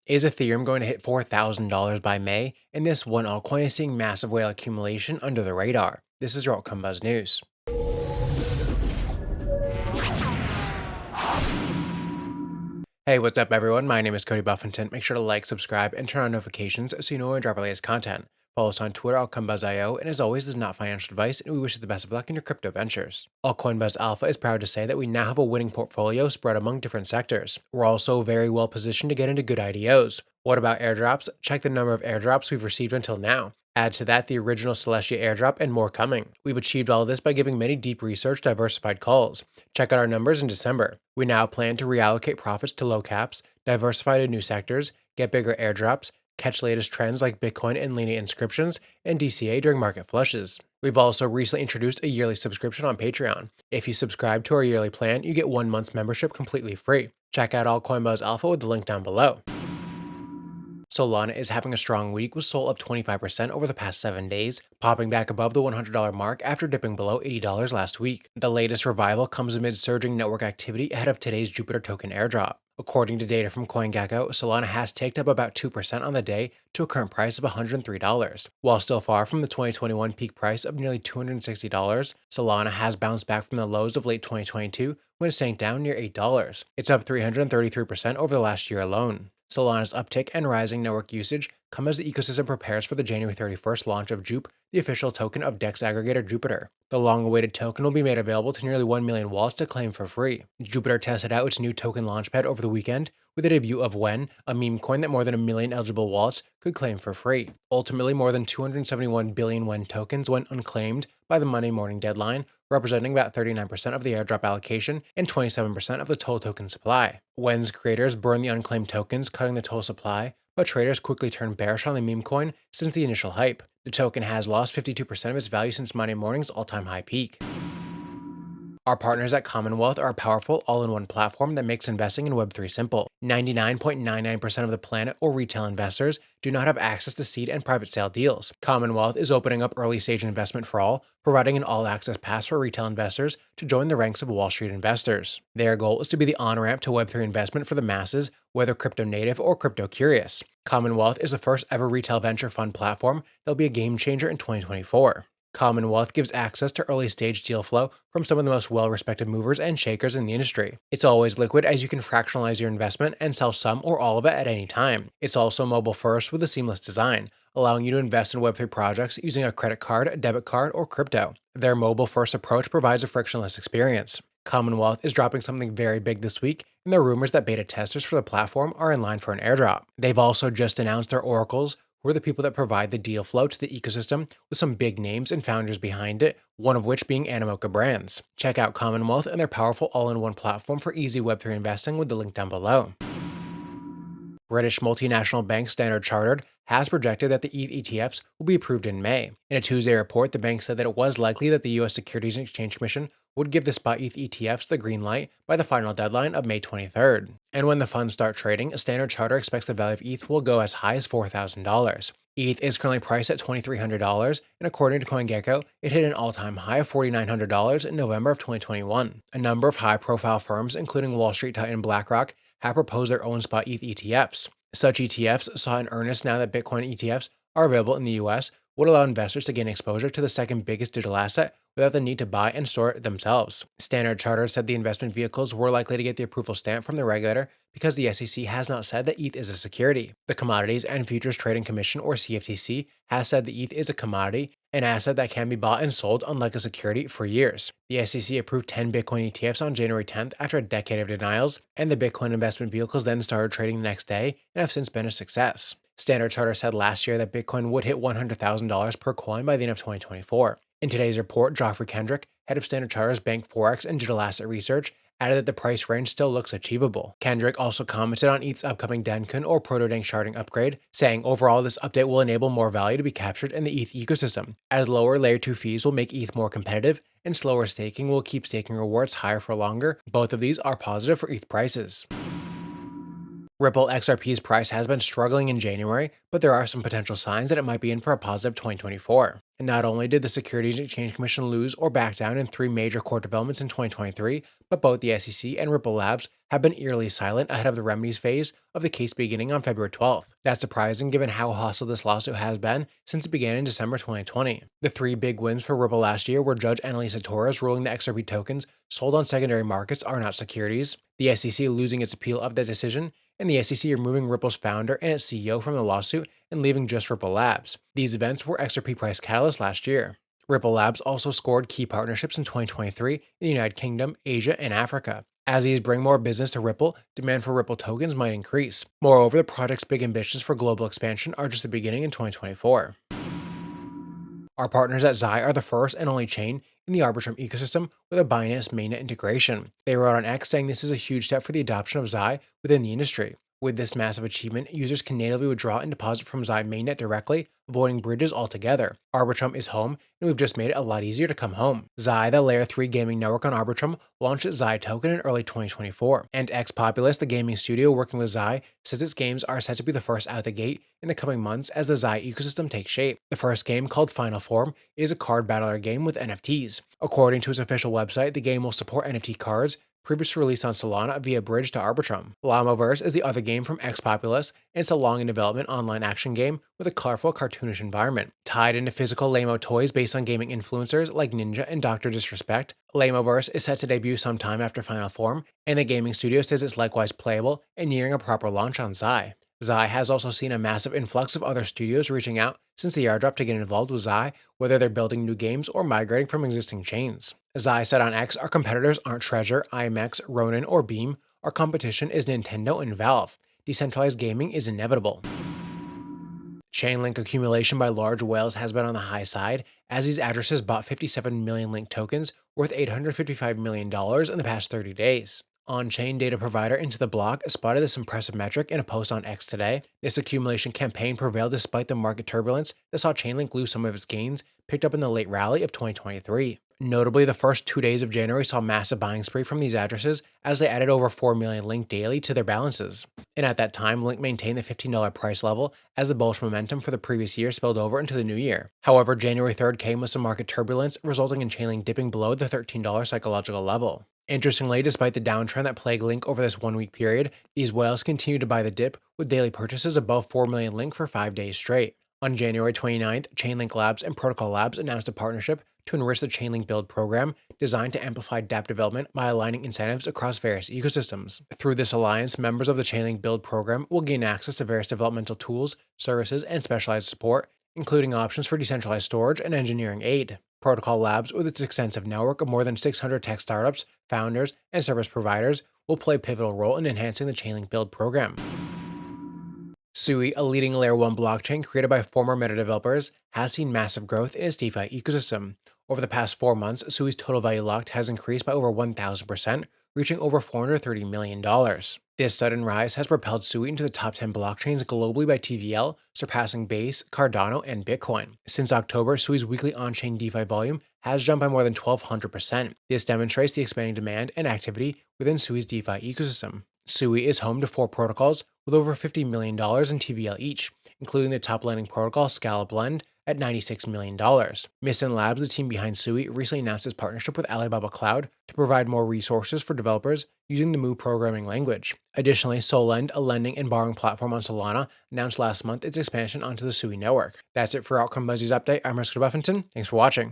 Is Ethereum going to hit $4,000 by May? And this one altcoin is seeing massive whale accumulation under the radar. This is your Altcoin Buzz News. Hey, what's up everyone? My name is Cody Buffington. Make sure to like, subscribe, and turn on notifications so you know when I drop our latest content. Follow us on Twitter, AltcoinBuzzIO, and as always, this is not financial advice, and we wish you the best of luck in your crypto ventures. Altcoin Buzz Alpha is proud to say that we now have a winning portfolio spread among different sectors. We're also very well positioned to get into good IDOs. What about airdrops? Check the number of airdrops we've received until now. Add to that the original Celestia airdrop and more coming. We've achieved all of this by giving many deep research diversified calls. Check out our numbers in December. We now plan to reallocate profits to low caps, diversify to new sectors, get bigger airdrops, catch latest trends like Bitcoin and Lena inscriptions, and DCA during market flushes. We've also recently introduced a yearly subscription on Patreon. If you subscribe to our yearly plan, you get 1 month's membership completely free. Check out Altcoin Buzz Alpha with the link down below. Solana is having a strong week with Sol up 25% over the past 7 days, popping back above the $100 mark after dipping below $80 last week. The latest revival comes amid surging network activity ahead of today's Jupiter token airdrop. According to data from CoinGecko, Solana has ticked up about 2% on the day to a current price of $103. While still far from the 2021 peak price of nearly $260, Solana has bounced back from the lows of late 2022 when it sank down near $8. It's up 333% over the last year alone. Solana's uptick and rising network usage come as the ecosystem prepares for the January 31st launch of Jupe, the official token of DEX aggregator Jupiter. The long-awaited token will be made available to nearly 1 million wallets to claim for free. Jupiter tested out its new token launchpad over the weekend with a debut of When, a meme coin that more than 1 million eligible wallets could claim for free. Ultimately, more than 271 billion When tokens went unclaimed by the Monday morning deadline, representing about 39% of the airdrop allocation and 27% of the total token supply. When's creators burned the unclaimed tokens, cutting the total supply, but traders quickly turned bearish on the meme coin since the initial hype. The token has lost 52% of its value since Monday morning's all-time high peak. Our partners at Commonwealth are a powerful all-in-one platform that makes investing in Web3 simple. 99.99% of the planet or retail investors do not have access to seed and private sale deals. Commonwealth is opening up early-stage investment for all, providing an all-access pass for retail investors to join the ranks of Wall Street investors. Their goal is to be the on-ramp to Web3 investment for the masses, whether crypto-native or crypto-curious. Commonwealth is the first ever retail venture fund platform that will be a game-changer in 2024. Commonwealth gives access to early-stage deal flow from some of the most well-respected movers and shakers in the industry. It's always liquid as you can fractionalize your investment and sell some or all of it at any time. It's also mobile-first with a seamless design, allowing you to invest in Web3 projects using a credit card, a debit card, or crypto. Their mobile-first approach provides a frictionless experience. Commonwealth is dropping something very big this week, and there are rumors that beta testers for the platform are in line for an airdrop. They've also just announced their oracles, who are the people that provide the deal flow to the ecosystem with some big names and founders behind it, one of which being Animoca Brands. Check out Commonwealth and their powerful all-in-one platform for easy Web3 investing with the link down below. British multinational bank Standard Chartered has projected that the ETH ETFs will be approved in May. In a Tuesday report, the bank said that it was likely that the US Securities and Exchange Commission would give the spot ETH ETFs the green light by the final deadline of May 23rd. And when the funds start trading, Standard Chartered expects the value of ETH will go as high as $4,000. ETH is currently priced at $2,300, and according to CoinGecko, it hit an all-time high of $4,900 in November of 2021. A number of high-profile firms, including Wall Street titan BlackRock, have proposed their own spot ETH ETFs. Such ETFs saw in earnest now that Bitcoin ETFs are available in the US would allow investors to gain exposure to the second biggest digital asset without the need to buy and store it themselves. Standard Chartered said the investment vehicles were likely to get the approval stamp from the regulator because the SEC has not said that ETH is a security. The Commodities and Futures Trading Commission, or CFTC, has said the ETH is a commodity, an asset that can be bought and sold unlike a security for years. The SEC approved 10 Bitcoin ETFs on January 10th after a decade of denials, and the Bitcoin investment vehicles then started trading the next day and have since been a success. Standard Chartered said last year that Bitcoin would hit $100,000 per coin by the end of 2024. In today's report, Geoffrey Kendrick, head of Standard Chartered's Bank Forex and Digital Asset Research, added that the price range still looks achievable. Kendrick also commented on ETH's upcoming Dencun or Proto-Dank sharding upgrade, saying overall this update will enable more value to be captured in the ETH ecosystem, as lower layer 2 fees will make ETH more competitive, and slower staking will keep staking rewards higher for longer. Both of these are positive for ETH prices. Ripple XRP's price has been struggling in January, but there are some potential signs that it might be in for a positive 2024. And not only did the Securities and Exchange Commission lose or back down in three major court developments in 2023, but both the SEC and Ripple Labs have been eerily silent ahead of the remedies phase of the case beginning on February 12th. That's surprising given how hostile this lawsuit has been since it began in December 2020. The three big wins for Ripple last year were Judge Annalisa Torres ruling that XRP tokens sold on secondary markets are not securities, the SEC losing its appeal of that decision, and the SEC removing Ripple's founder and its CEO from the lawsuit and leaving just Ripple Labs. These events were XRP price catalysts last year. Ripple Labs also scored key partnerships in 2023 in the United Kingdom, Asia, and Africa. As these bring more business to Ripple, demand for Ripple tokens might increase. Moreover, the project's big ambitions for global expansion are just the beginning in 2024. Our partners at Xai are the first and only chain in the Arbitrum ecosystem with a Binance mainnet integration. They wrote on X saying this is a huge step for the adoption of Xai within the industry. With this massive achievement, users can natively withdraw and deposit from Xai mainnet directly, avoiding bridges altogether. Arbitrum is home, and we've just made it a lot easier to come home. Xai, the Layer 3 gaming network on Arbitrum, launched its Xai token in early 2024, and X Populous, the gaming studio working with Xai, says its games are set to be the first out the gate in the coming months as the Xai ecosystem takes shape. The first game, called Final Form, is a card battler game with NFTs. According to its official website, the game will support NFT cards, previously released on Solana via bridge to Arbitrum. Llamaverse is the other game from X Populous, and it's a long-in-development online action game with a colorful, cartoonish environment. Tied into physical Lamo toys based on gaming influencers like Ninja and Dr. Disrespect, Llamaverse is set to debut sometime after Final Form, and the gaming studio says it's likewise playable and nearing a proper launch on Xai. Xai has also seen a massive influx of other studios reaching out since the airdrop to get involved with Xai, whether they're building new games or migrating from existing chains. Xai said on X, our competitors aren't Treasure, IMX, Ronin, or Beam. Our competition is Nintendo and Valve. Decentralized gaming is inevitable. Chainlink accumulation by large whales has been on the high side, as these addresses bought 57 million Link tokens worth $855 million in the past 30 days. On-chain data provider Into the Block spotted this impressive metric in a post on X today. This accumulation campaign prevailed despite the market turbulence that saw Chainlink lose some of its gains picked up in the late rally of 2023. Notably, the first 2 days of January saw massive buying spree from these addresses as they added over 4 million Link daily to their balances. And at that time, Link maintained the $15 price level as the bullish momentum for the previous year spilled over into the new year. However, January 3rd came with some market turbulence, resulting in Chainlink dipping below the $13 psychological level. Interestingly, despite the downtrend that plagued Link over this 1 week period, these whales continued to buy the dip with daily purchases above 4 million Link for 5 days straight. On January 29th, Chainlink Labs and Protocol Labs announced a partnership to enrich the Chainlink Build program designed to amplify dApp development by aligning incentives across various ecosystems. Through this alliance, members of the Chainlink Build program will gain access to various developmental tools, services, and specialized support, including options for decentralized storage and engineering aid. Protocol Labs, with its extensive network of more than 600 tech startups, founders, and service providers, will play a pivotal role in enhancing the Chainlink Build program. Sui, a leading Layer 1 blockchain created by former Meta developers, has seen massive growth in its DeFi ecosystem. Over the past 4 months, Sui's total value locked has increased by over 1,000%, reaching over $430 million. This sudden rise has propelled Sui into the top 10 blockchains globally by TVL, surpassing Base, Cardano, and Bitcoin. Since October, Sui's weekly on-chain DeFi volume has jumped by more than 1,200%. This demonstrates the expanding demand and activity within Sui's DeFi ecosystem. Sui is home to 4 protocols with over $50 million in TVL each, including the top lending protocol Scala Blend at $96 million. Mysten Labs, the team behind Sui, recently announced its partnership with Alibaba Cloud to provide more resources for developers using the Mu programming language. Additionally, Solend, a lending and borrowing platform on Solana, announced last month its expansion onto the Sui network. That's it for Altcoin Buzzy's update. I'm Cody Buffington. Thanks for watching.